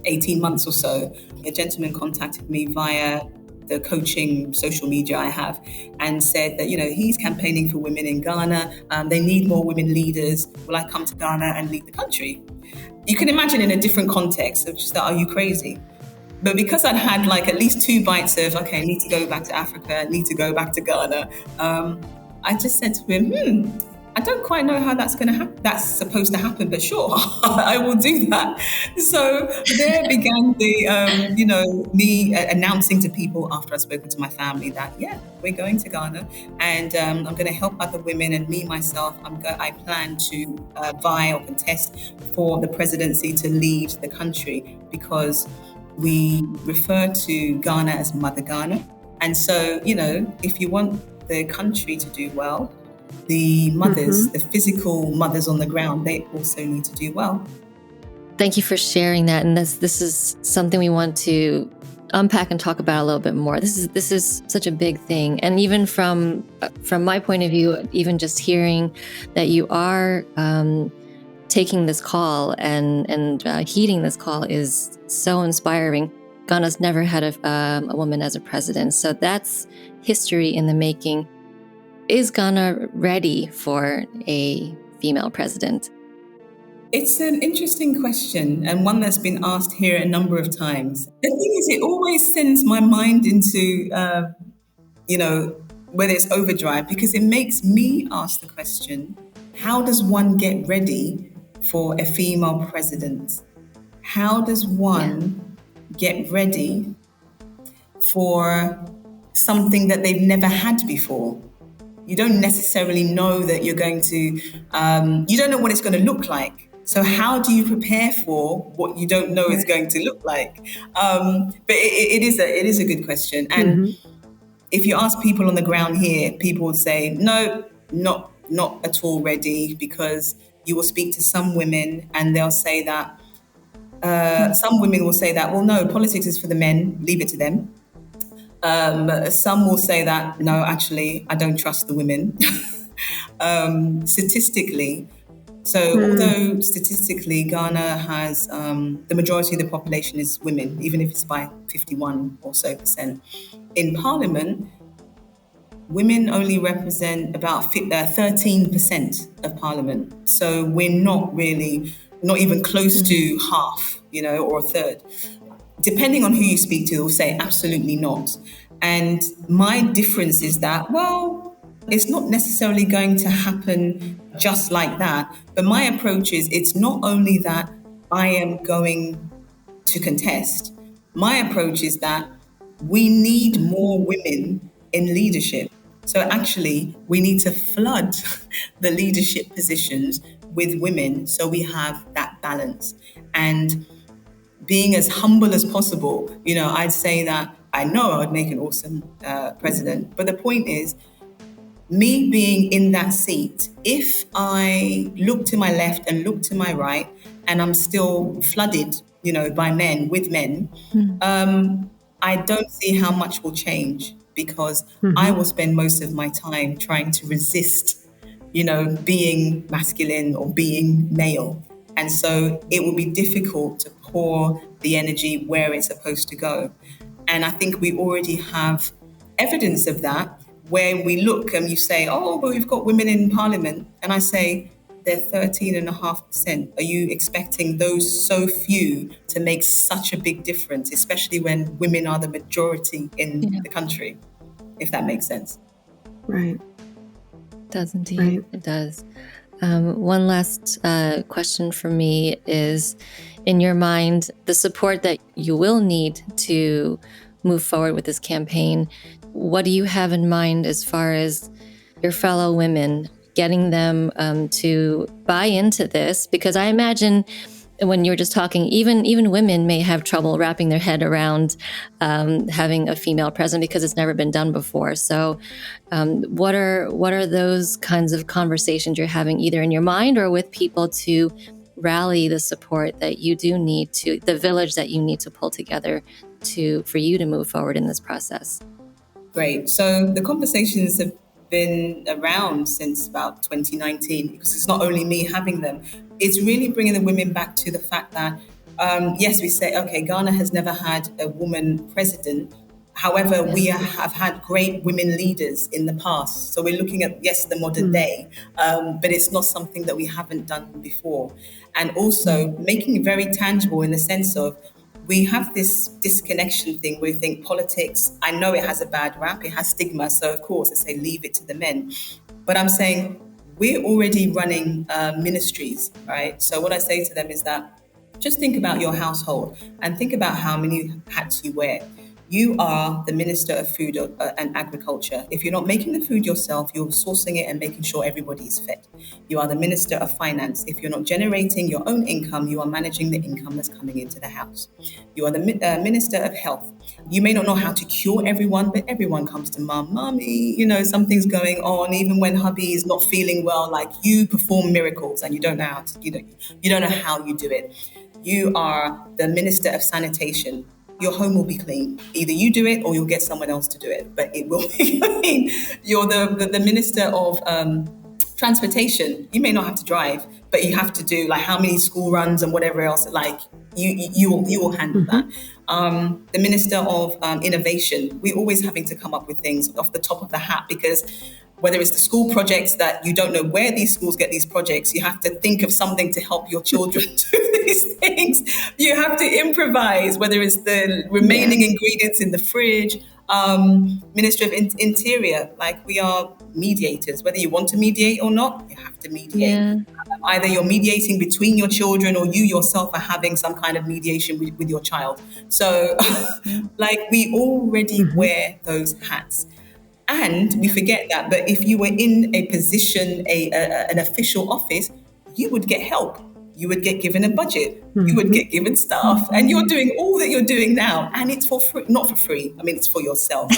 18 months or so, a gentleman contacted me via the coaching social media I have and said that, he's campaigning for women in Ghana. They need more women leaders. Will I come to Ghana and lead the country? You can imagine in a different context of just that, are you crazy? But because I'd had like at least 2 bites of, okay, I need to go back to Africa, I need to go back to Ghana. I just said to him, I don't quite know how that's going to happen. That's supposed to happen, but sure, I will do that. So there began the, me announcing to people after I'd spoken to my family that, we're going to Ghana and I'm going to help other women, and me, myself, I plan to vie or contest for the presidency to lead the country, because we refer to Ghana as Mother Ghana. And so, if you want the country to do well, the mothers, the physical mothers on the ground, they also need to do well. Thank you for sharing that. And this is something we want to unpack and talk about a little bit more. This is such a big thing. And even from my point of view, even just hearing that you are taking this call and heeding this call is so inspiring. Ghana's never had a woman as a president. So that's history in the making. Is Ghana ready for a female president? It's an interesting question, and one that's been asked here a number of times. The thing is, it always sends my mind into, whether it's overdrive, because it makes me ask the question, how does one get ready for a female president? How does one get ready for something that they've never had before? You don't necessarily know that you're going to, you don't know what it's going to look like. So how do you prepare for what you don't know is going to look like? But it is a good question. And if you ask people on the ground here, people would say, no, not not at all ready, because you will speak to some women and they'll say that, some women will say that, well, no, politics is for the men, leave it to them. Some will say that, no, actually, I don't trust the women. Statistically, although statistically Ghana has the majority of the population is women, even if it's by 51 or so percent, in Parliament, women only represent about 13% of Parliament. So we're not even close to half, or a third. Depending on who you speak to, they'll say absolutely not. And my difference is that, well, it's not necessarily going to happen just like that. But my approach is, it's not only that I am going to contest. My approach is that we need more women in leadership. So actually, we need to flood the leadership positions with women so we have that balance. And being as humble as possible, I'd say that I know I would make an awesome president. But the point is, me being in that seat, if I look to my left and look to my right, and I'm still flooded, by men, with men, I don't see how much will change, because I will spend most of my time trying to resist, being masculine or being male. And so it will be difficult to pour the energy where it's supposed to go. And I think we already have evidence of that, where we look and you say, oh, but we've got women in Parliament. And I say, they're 13.5%. Are you expecting those so few to make such a big difference, especially when women are the majority in the country, if that makes sense? Right. It does indeed. Right. It does. One last question for me is, in your mind, the support that you will need to move forward with this campaign, what do you have in mind as far as your fellow women, getting them to buy into this? Because I imagine when you were just talking, even women may have trouble wrapping their head around having a female president, because it's never been done before. So what are those kinds of conversations you're having, either in your mind or with people, to rally the support that you do need, to the village that you need to pull together for you to move forward in this process? Great. So the conversations have been around since about 2019, because it's not only me having them. It's really bringing the women back to the fact that, yes, we say, okay, Ghana has never had a woman president. However, we have had great women leaders in the past. So we're looking at, yes, the modern day, but it's not something that we haven't done before. And also making it very tangible in the sense of, we have this disconnection thing where we think politics, I know it has a bad rap, it has stigma. So of course I say, leave it to the men. But I'm saying, we're already running ministries, right? So what I say to them is that, just think about your household and think about how many hats you wear. You are the Minister of Food and Agriculture. If you're not making the food yourself, you're sourcing it and making sure everybody is fed. You are the Minister of Finance. If you're not generating your own income, you are managing the income that's coming into the house. You are the Minister of Health. You may not know how to cure everyone, but everyone comes to mommy, something's going on. Even when hubby is not feeling well, like, you perform miracles and you don't know how to, you don't know how you do it. You are the Minister of Sanitation. Your home will be clean. Either you do it or you'll get someone else to do it, but it will be clean. You're the Minister of Transportation. You may not have to drive, but you have to do like how many school runs and whatever else. Like you will handle that. The Minister of Innovation. We're always having to come up with things off the top of the hat, because whether it's the school projects that you don't know where these schools get these projects, you have to think of something to help your children do these things. You have to improvise, whether it's the remaining ingredients in the fridge. Ministry of Interior, like, we are mediators. Whether you want to mediate or not, you have to mediate. Yeah. Either you're mediating between your children or you yourself are having some kind of mediation with your child. So like, we already wear those hats. And we forget that. But if you were in a position, an official office, you would get help. You would get given a budget. You would get given staff. And you're doing all that you're doing now. And it's for free. Not for free. I mean, it's for yourself.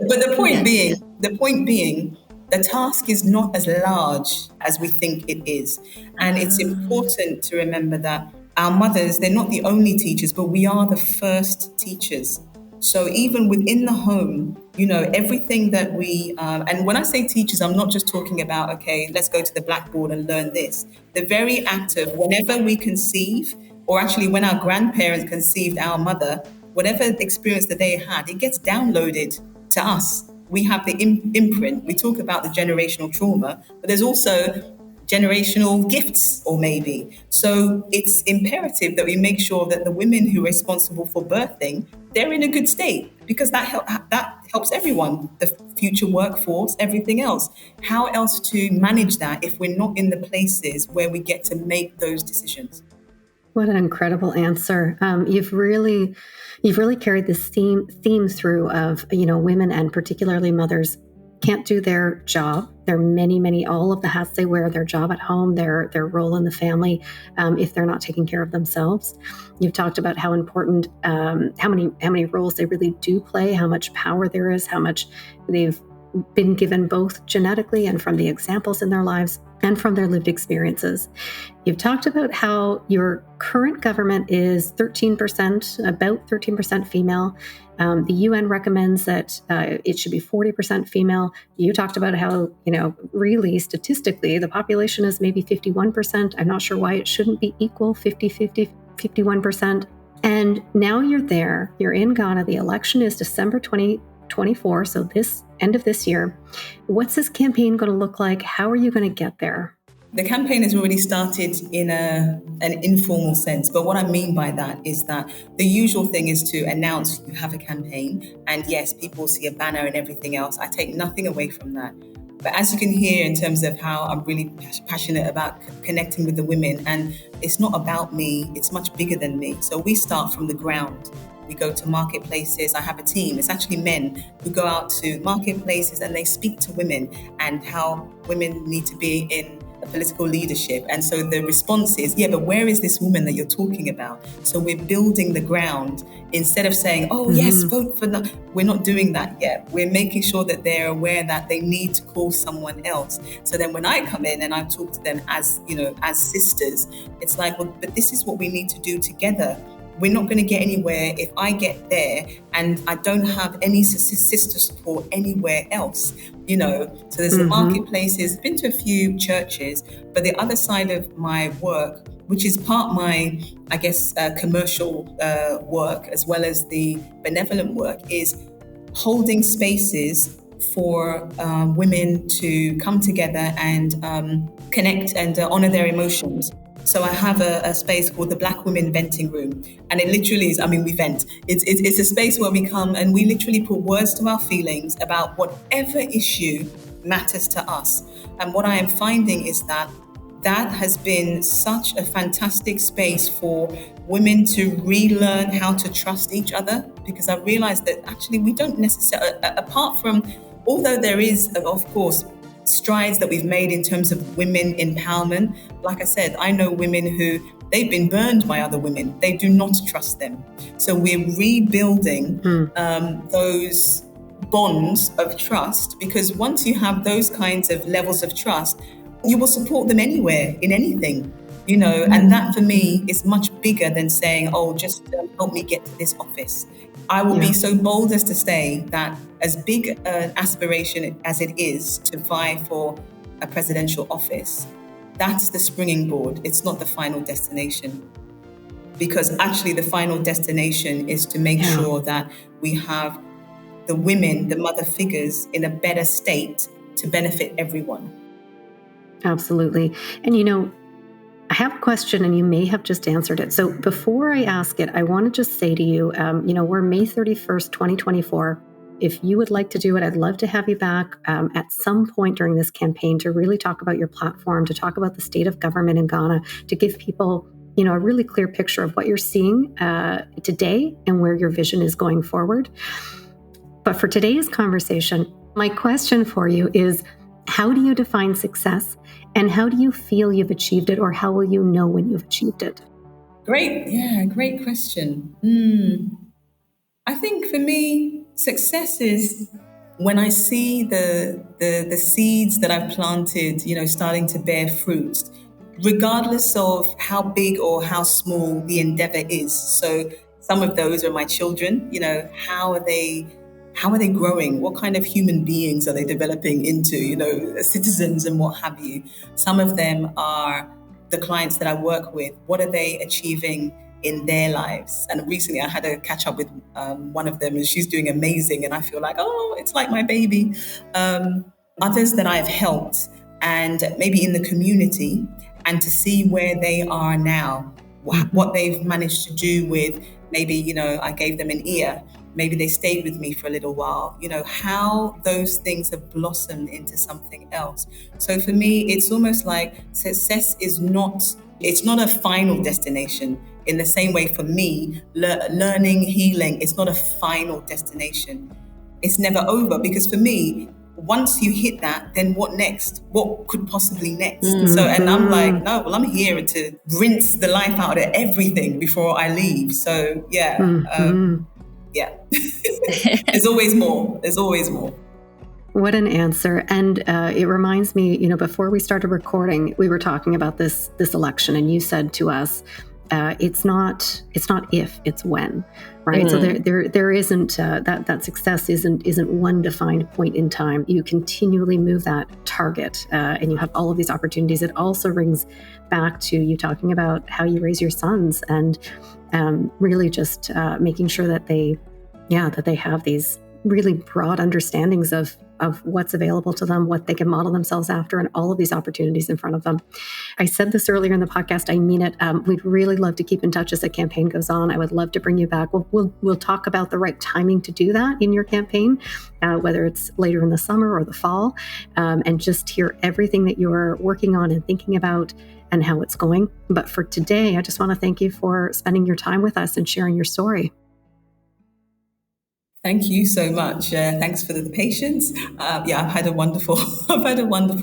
But the point being, the task is not as large as we think it is. And it's important to remember that our mothers, they're not the only teachers, but we are the first teachers. So even within the home, everything that and when I say teachers, I'm not just talking about, okay, let's go to the blackboard and learn this. The very act of whenever we conceive, or actually when our grandparents conceived our mother, whatever experience that they had, it gets downloaded to us. We have the imprint. We talk about the generational trauma, but there's also generational gifts, or maybe. So it's imperative that we make sure that the women who are responsible for birthing, they're in a good state, because that helps everyone, the future workforce, everything else. How else to manage that if we're not in the places where we get to make those decisions? What an incredible answer. You've really carried this theme through of, women, and particularly mothers, can't do their job. There are many, all of the hats they wear, their job at home, their role in the family, if they're not taking care of themselves. You've talked about how important, how many roles they really do play, how much power there is, how much they've been given both genetically and from the examples in their lives and from their lived experiences. You've talked about how your current government is about 13% female. The UN recommends that it should be 40% female. You talked about how, really statistically, the population is maybe 51%. I'm not sure why it shouldn't be equal, 50, 51%. And now you're there, you're in Ghana. The election is December 2024, so this end of this year. What's this campaign going to look like? How are you going to get there? The campaign has already started in an informal sense. But what I mean by that is that the usual thing is to announce you have a campaign. And yes, people see a banner and everything else. I take nothing away from that. But as you can hear, in terms of how I'm really passionate about connecting with the women, and it's not about me, it's much bigger than me. So we start from the ground. We go to marketplaces. I have a team. It's actually men who go out to marketplaces and they speak to women and how women need to be in a political leadership. And so the response is, yeah, but where is this woman that you're talking about? So we're building the ground instead of saying, oh, yes, vote for that. We're not doing that yet. We're making sure that they're aware that they need to call someone else. So then when I come in and I talk to them as sisters, it's like, well, but this is what we need to do together. We're not going to get anywhere if I get there and I don't have any sister support anywhere else, So there's the marketplaces, been to a few churches, but the other side of my work, which is part my, commercial work as well as the benevolent work, is holding spaces for women to come together and connect and honor their emotions. So I have a space called the Black Women Venting Room. And it literally is, we vent. It's a space where we come and we literally put words to our feelings about whatever issue matters to us. And what I am finding is that has been such a fantastic space for women to relearn how to trust each other, because I realized that actually we don't necessarily, apart from, although there is, of course, strides that we've made in terms of women empowerment. Like I said, I know women who they've been burned by other women. They do not trust them. So we're rebuilding those bonds of trust, because once you have those kinds of levels of trust, you will support them anywhere, in anything, and that for me is much bigger than saying, oh, just help me get to this office. I will be so bold as to say that as big an aspiration as it is to vie for a presidential office, that's the springing board. It's not the final destination. Because actually the final destination is to make sure that we have the women, the mother figures, in a better state to benefit everyone. Absolutely. And I have a question, and you may have just answered it. So before I ask it, I want to just say to you, we're May 31st, 2024. If you would like to do it, I'd love to have you back at some point during this campaign to really talk about your platform, to talk about the state of government in Ghana, to give people, a really clear picture of what you're seeing today and where your vision is going forward. But for today's conversation, my question for you is, how do you define success? And how do you feel you've achieved it, or how will you know when you've achieved it? Great question. I think for me, success is when I see the seeds that I've planted, starting to bear fruit, regardless of how big or how small the endeavor is. So some of those are my children. How are they growing? What kind of human beings are they developing into, citizens and what have you? Some of them are the clients that I work with. What are they achieving in their lives? And recently I had a catch up with one of them, and she's doing amazing. And I feel like, oh, it's like my baby. Others that I've helped, and maybe in the community, and to see where they are now, what they've managed to do with, maybe, I gave them an ear. Maybe they stayed with me for a little while, how those things have blossomed into something else. So for me, it's almost like success is it's not a final destination. In the same way for me, learning, healing, it's not a final destination. It's never over, because for me, once you hit that, then what next? What could possibly next? So, and I'm like, no, well, I'm here to rinse the life out of everything before I leave. So yeah, there's always more. There's always more. What an answer. And it reminds me, before we started recording, we were talking about this election, and you said to us, it's not if, it's when, right? So there isn't that success isn't one defined point in time. You continually move that target, and you have all of these opportunities. It also rings back to you talking about how you raise your sons, and really just making sure that they have these really broad understandings of what's available to them, what they can model themselves after, and all of these opportunities in front of them. I said this earlier in the podcast, I mean it. We'd really love to keep in touch as the campaign goes on. I would love to bring you back. We'll talk about the right timing to do that in your campaign, whether it's later in the summer or the fall, and just hear everything that you're working on and thinking about and how it's going. But for today, I just want to thank you for spending your time with us and sharing your story. Thank you so much. Thanks for the patience. I've had a wonderful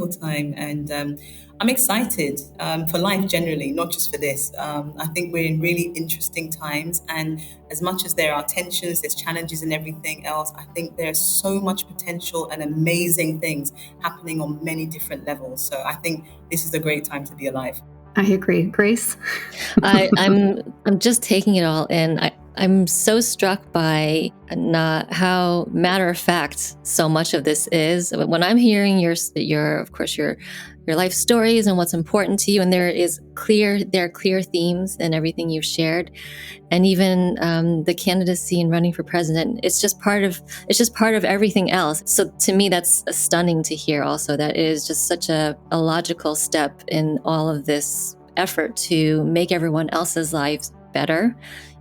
time, and I'm excited for life generally, not just for this. I think we're in really interesting times, and as much as there are tensions, there's challenges and everything else, I think there's so much potential and amazing things happening on many different levels. So I think this is a great time to be alive. I agree. Grace? I'm just taking it all in. I'm so struck by how matter of fact so much of this is. When I'm hearing your life stories and what's important to you, and there are clear themes in everything you've shared, and even the candidacy and running for president. It's just part of everything else. So to me, that's stunning to hear. Also, that is just such a logical step in all of this effort to make everyone else's lives better.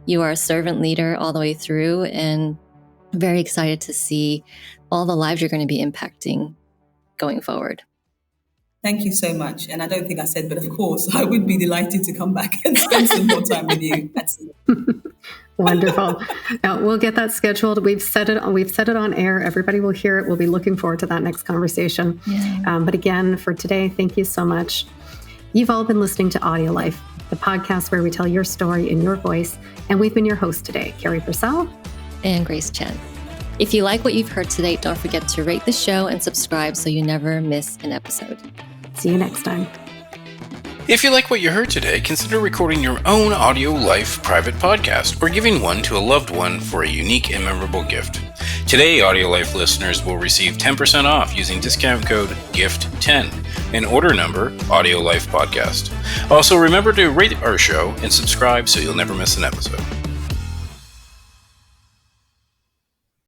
You are a servant leader all the way through, and very excited to see all the lives you're going to be impacting going forward. Thank you so much. And I don't think I said, but of course, I would be delighted to come back and spend some more time with you. Wonderful. Now, we'll get that scheduled. We've set it on air. Everybody will hear it. We'll be looking forward to that next conversation. Yeah. But again, for today, thank you so much. You've all been listening to AudioLife, the podcast where we tell your story in your voice. And we've been your hosts today, Carrie Purcell and Grace Chen. If you like what you've heard today, don't forget to rate the show and subscribe so you never miss an episode. See you next time. If you like what you heard today, consider recording your own AudioLife private podcast or giving one to a loved one for a unique and memorable gift. Today, AudioLife listeners will receive 10% off using discount code GIFT10 and order number AudioLife Podcast. Also, remember to rate our show and subscribe so you'll never miss an episode.